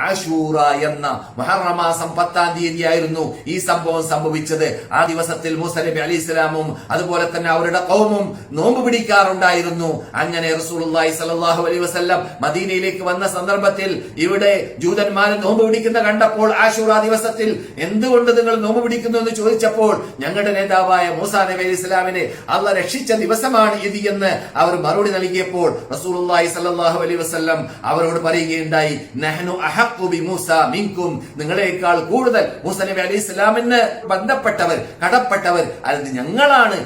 ആശൂറ എന്ന മുഹറം മാസം 10-ാം തീയതിയായിരുന്നു ഈ സംഭവം സംഭവിച്ചത്. ആ ദിവസത്തിൽ മൂസ നബി അലൈഹി സ്വലാമും അതുപോലെ തന്നെ അവരുടെ ഖൗമും നോമ്പ് പിടിക്കാറുണ്ടായിരുന്നു. അങ്ങനെ റസൂലുള്ളാഹി സ്വല്ലല്ലാഹു അലൈഹി വസല്ലം മദീനയിലേക്ക് വന്ന സന്ദർഭത്തിൽ ഇവിടെ ജൂതന്മാർ നോമ്പ് പിടിക്കുന്ന കണ്ടപ്പോൾ ആശൂറ ദിവസത്തിൽ എന്തുകൊണ്ട് നിങ്ങൾ നോമ്പ് പിടിക്കുന്നു എന്ന് ചോദിച്ചപ്പോൾ ഞങ്ങളുടെ നേതാവായ മൂസ നബി അലൈഹി സ്വലാമിനെ അള്ളാഹ് രക്ഷിച്ച ദിവസമാണ് ഇത് എന്ന് അവർ മറുപടി നൽകിയപ്പോൾ റസൂലുള്ളാഹി സ്വല്ലല്ലാഹു അലൈഹി വസല്ലം അവരോട് പറയുകയുണ്ടായി, നഹ്നു അഹഖു ബി മൂസ മിൻകും, നിങ്ങളെക്കാൾ കൂടുതൽ മൂസ നബി അലൈഹി സ്വലാമിന് ബന്ധപ്പെട്ടവർ, കടപ്പെട്ടവർ അത് ഞങ്ങളാണ്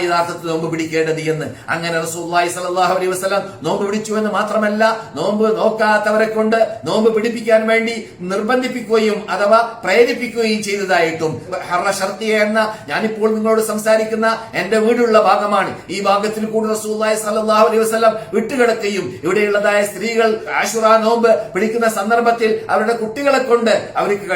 യഥാർത്ഥത്തിൽ നോമ്പ് പിടിക്കേണ്ടത് എന്ന്. അങ്ങനെ റസൂലുള്ളാഹി സ്വല്ലല്ലാഹു അലൈഹി വസല്ലം നോമ്പ് പിടിച്ചു എന്ന് മാത്രമല്ല, നോമ്പ് നോക്കാത്തവരെ കൊണ്ട് നോമ്പ് പിടിപ്പിക്കാൻ വേണ്ടി നിർബന്ധിപ്പിക്കുകയും അഥവാ പ്രേരിപ്പിക്കുകയും ചെയ്തതായിട്ടും. ഹറ ഷർത്തിയ എന്ന ഞാനിപ്പോൾ നിങ്ങളോട് സംസാരിക്കുന്ന എന്റെ വീടുള്ള ഭാഗമാണ്. ഈ ഭാഗത്തിൽ കൂടി റസൂലുള്ളാഹി സ്വല്ലല്ലാഹു അലൈഹി വസല്ലം വിട്ടുകിടക്കുകയും ഇവിടെയുള്ളതായ സ്ത്രീകൾ ആശുറ നോമ്പ് പിടിക്കുന്ന സന്ദർഭത്തിൽ അവരുടെ കുട്ടികളെ കൊണ്ട് അവർക്ക്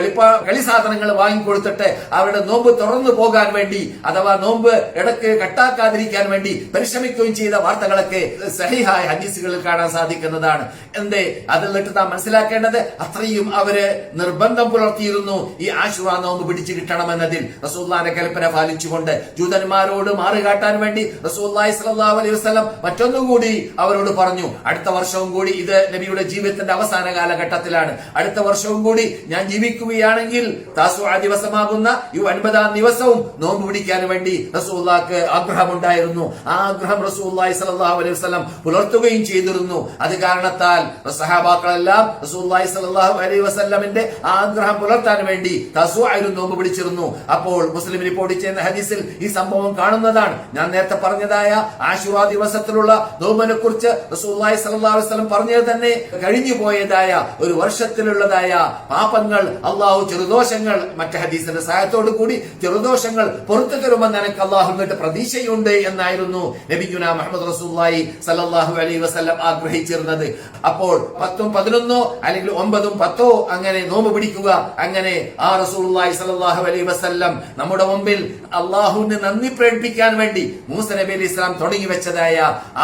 കളി സാധനങ്ങൾ വാങ്ങിക്കൊടുത്തിട്ട് അവരുടെ നോമ്പ് തുറന്നു പോകാൻ വേണ്ടി അഥവാ നോമ്പ് ഇടക്ക് കട്ടാക്കാതിരിക്കാൻ വേണ്ടി പരിശ്രമിക്കുകയും ചെയ്ത വാർത്തകളൊക്കെ സഹിഹായ ഹദീസുകളിൽ കാണാൻ സാധിക്കുന്നതാണ്. എന്തേ അതിൽ നിന്നിട്ട് നാം മനസ്സിലാക്കേണ്ടത് അത്രയും അവര് നിർബന്ധം പുലർത്തിയിരുന്നു ഈ ആശുറ നോമ്പ് പിടിച്ചു കിട്ടണമെന്നതിൽ. റസൂലുള്ളാഹിന്റെ കൽപ്പന പാലിച്ചുകൊണ്ട് ജൂതന്മാരോട് മാറുകാട്ടാൻ വേണ്ടി റസൂലുള്ളാഹി സ്വല്ലല്ലാഹു അലൈഹി വസല്ലം മറ്റൊന്നുകൂടി അവരോട് പറഞ്ഞു, അടുത്ത വർഷവും കൂടി, ഇത് നബിയുടെ ജീവിതത്തിന്റെ അവസാന കാലഘട്ടത്തിലാണ്, അടുത്ത വർഷവും കൂടി ഞാൻ ജീവിക്കുകയാണെങ്കിൽ താസുഅ ദിവസമാകുന്ന ഈ 9-ാം ദിവസവും നോമ്പ് പിടിക്കാൻ വേണ്ടി റസൂലുള്ളാഹിക്ക് ആഗ്രഹമുണ്ടായിരുന്നു. ആ ആഗ്രഹം റസൂലുള്ളാഹി സ്വല്ലല്ലാഹു അലൈഹി വസല്ലം പുലർത്തുകയും ചെയ്തിരുന്നു. അത് കാരണത്താൽ സഹാബാക്കളെല്ലാം റസൂലുള്ളാഹി സ്വല്ലല്ലാഹു അലൈഹി വസല്ലമിന്റെ ആഗ്രഹം പുലർത്താൻ വേണ്ടി താസുഅയിൽ നോമ്പ് പിടിച്ചിരുന്നു. അപ്പോൾ മുസ്ലിം റിപ്പോർട്ട് ചെയ്യുന്ന ഹദീസിൽ ഈ സംഭവം കാണുന്നതാണ്. ഞാൻ നേരത്തെ പറഞ്ഞതായ ആശുറ ദിവസത്തിലുള്ള നോമ്പിനെ കുറിച്ച് റസൂലുള്ളാഹി സ്വല്ലല്ലാഹു അലൈഹി വസല്ലം പറഞ്ഞത് തന്നെ കഴിഞ്ഞു പോയതായ ഒരു വർഷത്തിലുള്ളതായ പാപങ്ങൾ അള്ളാഹു ചെറുദോഷങ്ങൾ മറ്റു ഹദീസിന്റെ സഹായത്തോടു കൂടി ചെറുദോഷങ്ങൾ പുറത്തു തരുമെന്ന് എനിക്ക് അള്ളാഹുവിന്റെ പ്രതീക്ഷയുണ്ട് എന്നായിരുന്നു നബിയുനാ മുഹമ്മദ് റസൂലുള്ളാഹി സ്വല്ലല്ലാഹു അലൈഹി വസല്ലം ആഗ്രഹിച്ചിരുന്നത്. അപ്പോൾ 10ഉം 11 അല്ലെങ്കിൽ 9ഉം 10 അങ്ങനെ നോമ്പ് പിടിക്കുക. അങ്ങനെ ആ റസൂലുള്ളാഹി സ്വല്ലല്ലാഹു അലൈഹി വസല്ലം നമ്മുടെ മുമ്പിൽ അള്ളാഹുവിന് നന്ദി പ്രകടിപ്പിക്കാൻ വേണ്ടി മൂസ നബി അലൈഹി സ്വലാം തുടങ്ങി വെച്ചതായ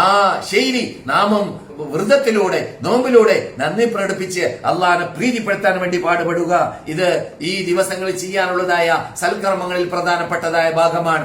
ആ ശൈലി നാമും വ്രതത്തിലൂടെ നോമ്പിലൂടെ നന്ദി പ്രകടിപ്പിച്ച് അള്ളാഹിനെ പ്രീതിപ്പെടുത്താൻ വേണ്ടി പാടുപെടുക. ഇത് ഈ ദിവസങ്ങളിൽ ചെയ്യാനുള്ളതായ സൽക്കർമ്മങ്ങളിൽ പ്രധാനപ്പെട്ടതായ ഭാഗമാണ്.